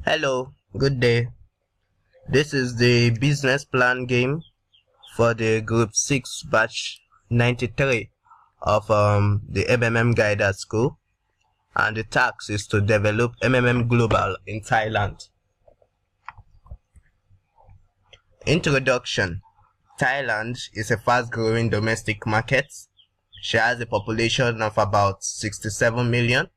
Hello, good day. This is the business plan game for the group 6 batch 93 of the MMM Guider School, and the task is to develop MMM Global in Thailand. Introduction. Thailand is a fast-growing domestic market. She has a population of about 67 million.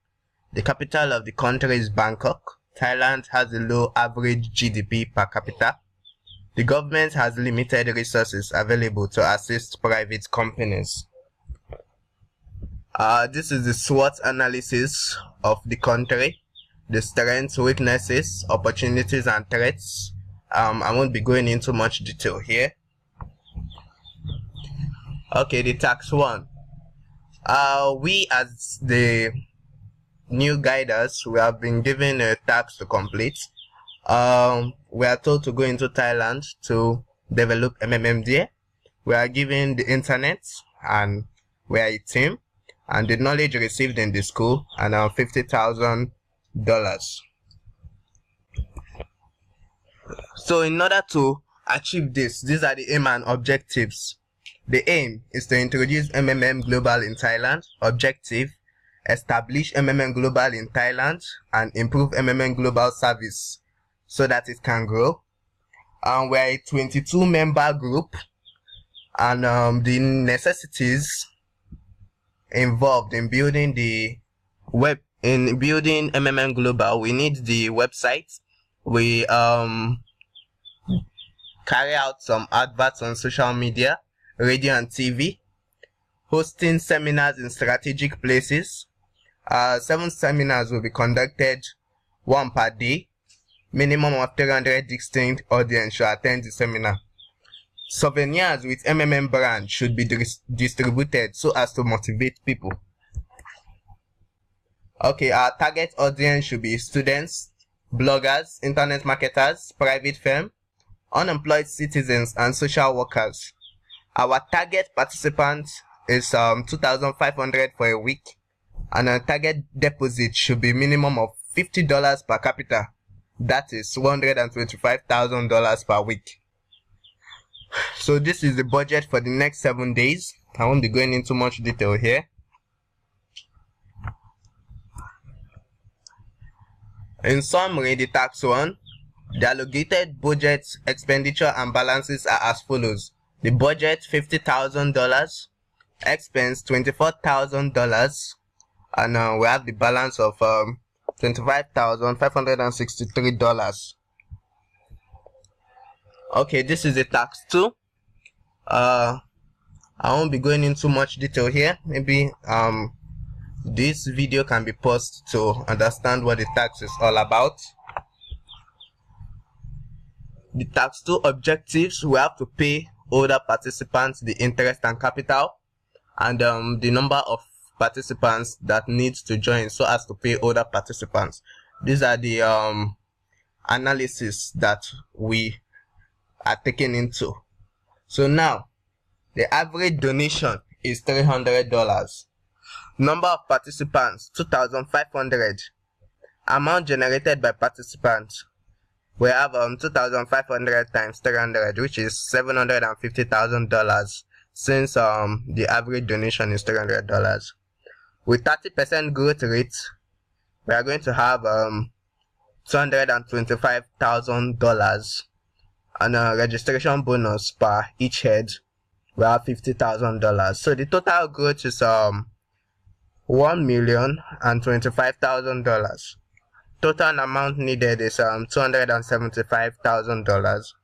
The capital of the country is Bangkok. Thailand has a low average GDP per capita. The government has limited resources available to assist private companies. This is the SWOT analysis of the country, the strengths, weaknesses, opportunities, and threats. I won't be going into much detail here. Okay, the task 1. We as the new guiders, we have been given a task to complete. We are told to go into Thailand to develop MMM there. We are given the internet, and we are a team, and the knowledge received in the school, and $50,000. So in order to achieve this, these are the aim and objectives. The aim is to introduce MMM Global in Thailand. Objective: establish MMM Global in Thailand and improve MMM Global service so that it can grow. We're a 22 member group, and the necessities involved in building the building MMM Global: we need the website. We carry out some adverts on social media, radio and TV, hosting seminars in strategic places. 7 seminars will be conducted, 1 per day. Minimum of 300 distinct audience should attend the seminar. Souvenirs with MMM brand should be distributed so as to motivate people. Okay, our target audience should be students, bloggers, internet marketers, private firm, unemployed citizens, and social workers. Our target participant is 2,500 for a week, and our target deposit should be minimum of $50 per capita. That is $125,000 per week. So this is the budget for the next 7 days. I won't be going into much detail here. In summary, the task 1, the allocated budget, expenditure, and balances are as follows. The budget $50,000, expense $24,000, and we have the balance of $25,563. Okay, this is the task 2. I won't be going into much detail here. Maybe this video can be paused to understand what the task is all about. The task 2 objectives: we have to pay older participants the interest and capital, and the number of participants that needs to join so as to pay older participants. These are the analysis that we are taken into. So now, the average donation is $300. Number of participants 2,500. Amount generated by participants: we have 2,500 times 300, which is $750,000, since the average donation is $300. With 30% growth rate, we are going to have $225,000, and a registration bonus per each head. We have $50,000. So the total growth is $1,025,000. Total amount needed is $275,000,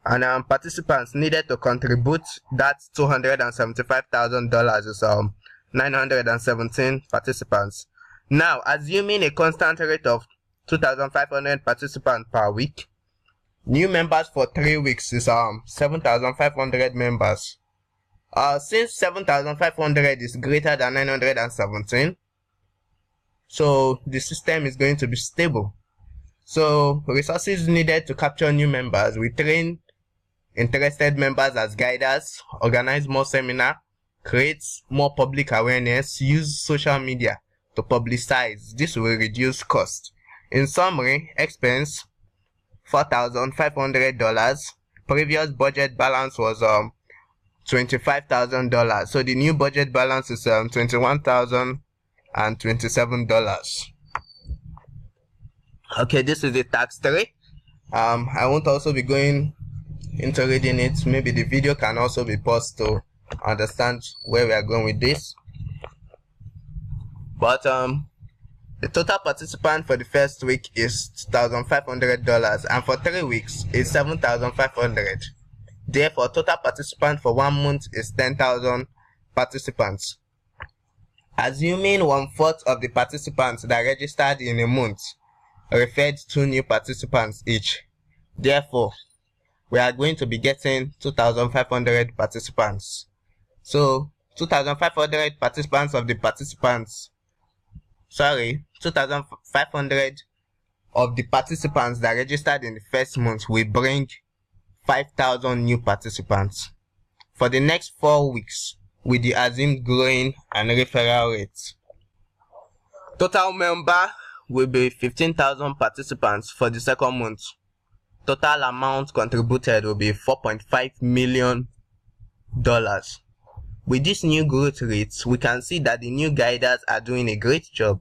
and participants needed to contribute that $275,000 is 917 participants. Now, assuming a constant rate of 2,500 participants per week, new members for 3 weeks is 7,500 members. Since 7,500 is greater than 917, so the system is going to be stable. So resources needed to capture new members: we train interested members as guiders, organize more seminars, create more public awareness, use social media to publicize. This will reduce cost In summary, expense $4,500. Previous budget balance was $25,000. So the new budget balance is $21,027. Okay, this is the tax 3. I won't also be going into reading it. Maybe the video can also be paused to understand where we are going with this. But the total participant for the first week is $2,500, and for 3 weeks is $7,500. Therefore, total participant for 1 month is 10,000 participants. Assuming 1/4 of the participants that registered in a month referred 2 new participants each. Therefore, we are going to be getting 2,500 participants. So 2,500 participants of the participants, 2,500 of the participants that registered in the first month will bring 5,000 new participants. For the next 4 weeks, with the assumed growing and referral rates, total member will be 15,000 participants for the second month. Total amount contributed will be $4.5 million. With this new growth rates, we can see that the new guiders are doing a great job.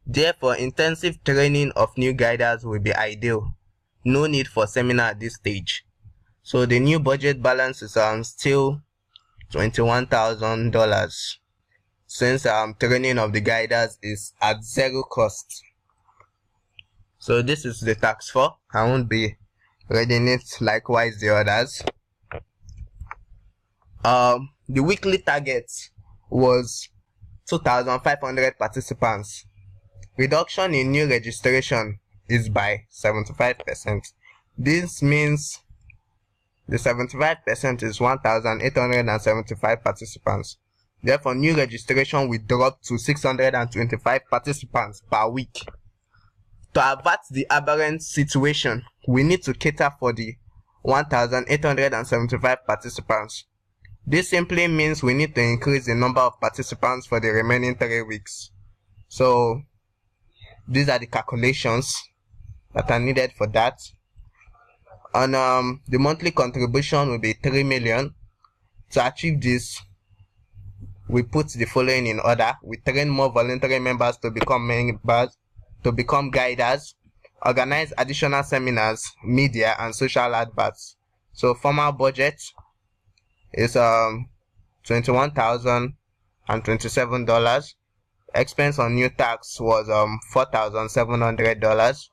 Therefore, intensive training of new guiders will be ideal. No need for seminar at this stage. So the new budget balance is still $21,000, since training of the guiders is at 0 cost. So this is the tax 4. I won't be reading it likewise the others. The weekly target was 2,500 participants. Reduction in new registration is by 75%. This means the 75% is 1,875 participants. Therefore, new registration will drop to 625 participants per week. To avert the aberrant situation, we need to cater for the 1,875 participants. This simply means we need to increase the number of participants for the remaining 3 weeks. So these are the calculations that are needed for that. And the monthly contribution will be 3 million. To achieve this, we put the following in order. We train more voluntary members to become guiders, organize additional seminars, media, and social adverts. So formal budget is $21,027. Expense on new tax was $4,700.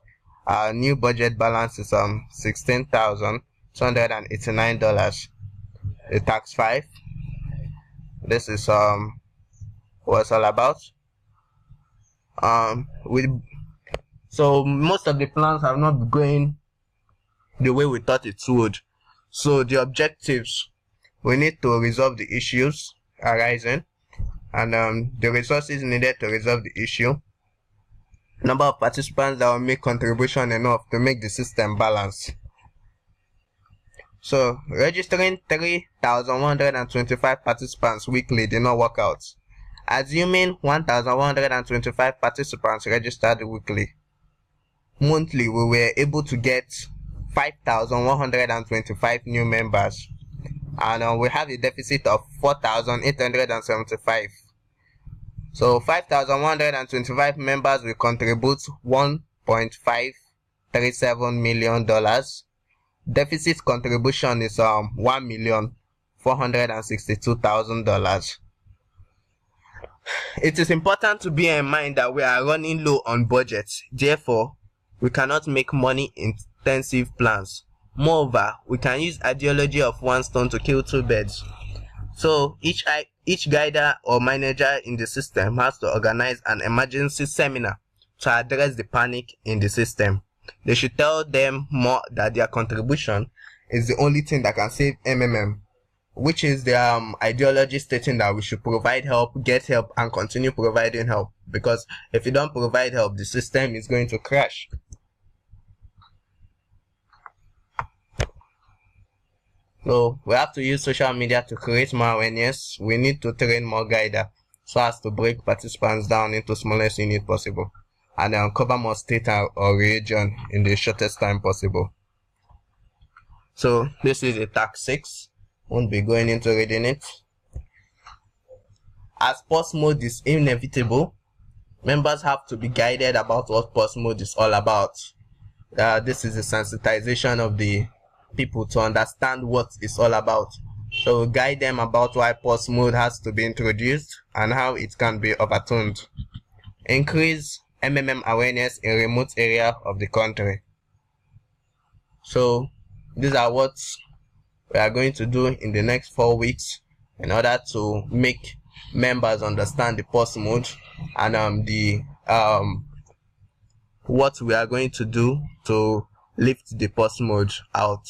New budget balance is $16,289. The tax 5. This is what it's all about. So most of the plans have not been going the way we thought it would. So the objectives, we need to resolve the issues arising, and the resources needed to resolve the issue. Number of participants that will make contribution enough to make the system balance. So registering 3,125 participants weekly did not work out. Assuming 1,125 participants registered weekly, monthly we were able to get 5,125 new members, and we have a deficit of 4,875. So 5,125 members will contribute $1.537 million. Deficit contribution is $1,462,000. It is important to bear in mind that we are running low on budget. Therefore, we cannot make money intensive plans. Moreover, we can use ideology of one stone to kill 2 birds. So each guider or manager in the system has to organize an emergency seminar to address the panic in the system. They should tell them more that their contribution is the only thing that can save MMM, which is the ideology stating that we should provide help, get help, and continue providing help. Because if you don't provide help, the system is going to crash. So we have to use social media to create more awareness. We need to train more guiders so as to break participants down into smallest unit possible. and cover more state or region in the shortest time possible. So this is a task 6. Won't be going into reading it. As pause mode is inevitable, members have to be guided about what pause mode is all about. This is a sensitization of the people to understand what it's all about. So we'll guide them about why pause mode has to be introduced and how it can be overturned. Increase MMM awareness in remote area of the country. So these are what we are going to do in the next 4 weeks in order to make members understand the pause mode and what we are going to do to lift the pause mode out.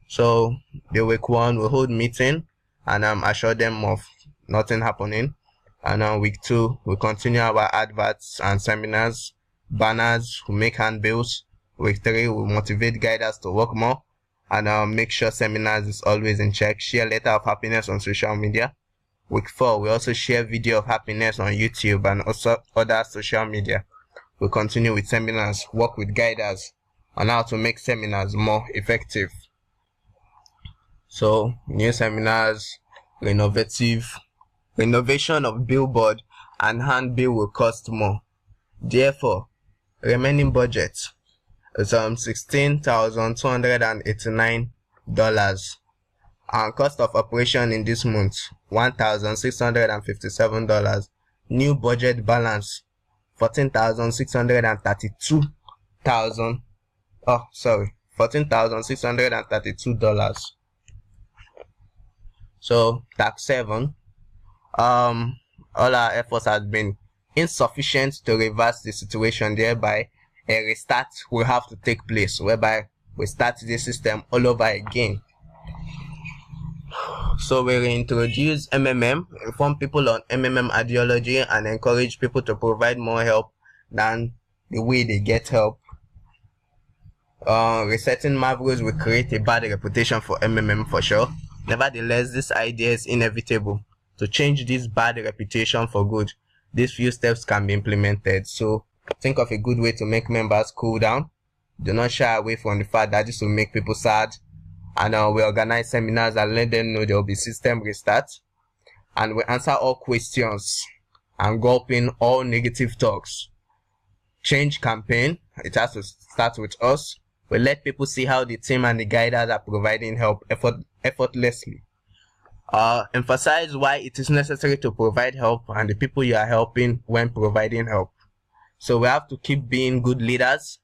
So the week 1 we'll hold meeting and assure them of nothing happening, and week 2 we'll continue our adverts and seminars, banners, we'll make handbills. Week 3 we'll motivate guiders to work more and make sure seminars is always in check. Share letter of happiness on social media. Week 4 we also share video of happiness on YouTube and also other social media. We'll continue with seminars, work with guiders on how to make seminars more effective. So new seminars, renovation of billboard and handbill will cost more. Therefore, remaining budget is $16,289, and cost of operation in this month $1,657. New budget balance $14,632. So task 7, all our efforts has been insufficient to reverse the situation. Thereby a restart will have to take place, whereby we start the system all over again. So we reintroduce MMM, inform people on MMM ideology, and encourage people to provide more help than the way they get help. Resetting Marvels will create a bad reputation for MMM for sure. Nevertheless, this idea is inevitable. To change this bad reputation for good, these few steps can be implemented. So think of a good way to make members cool down. Do not shy away from the fact that this will make people sad. And we organize seminars and let them know there will be system restart. And we answer all questions and gulping all negative talks. Change campaign, it has to start with us. We let people see how the team and the guiders are providing help effortlessly. Emphasize why it is necessary to provide help and the people you are helping when providing help. So we have to keep being good leaders,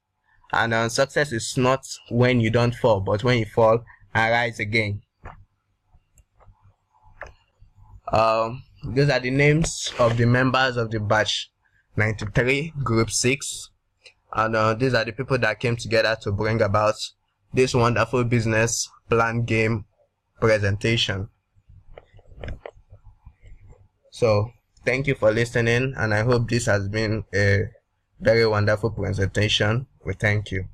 and success is not when you don't fall, but when you fall and rise again. These are the names of the members of the batch 93 group 6, and these are the people that came together to bring about this wonderful business plan game presentation. So thank you for listening, and I hope this has been a very wonderful presentation. We thank you.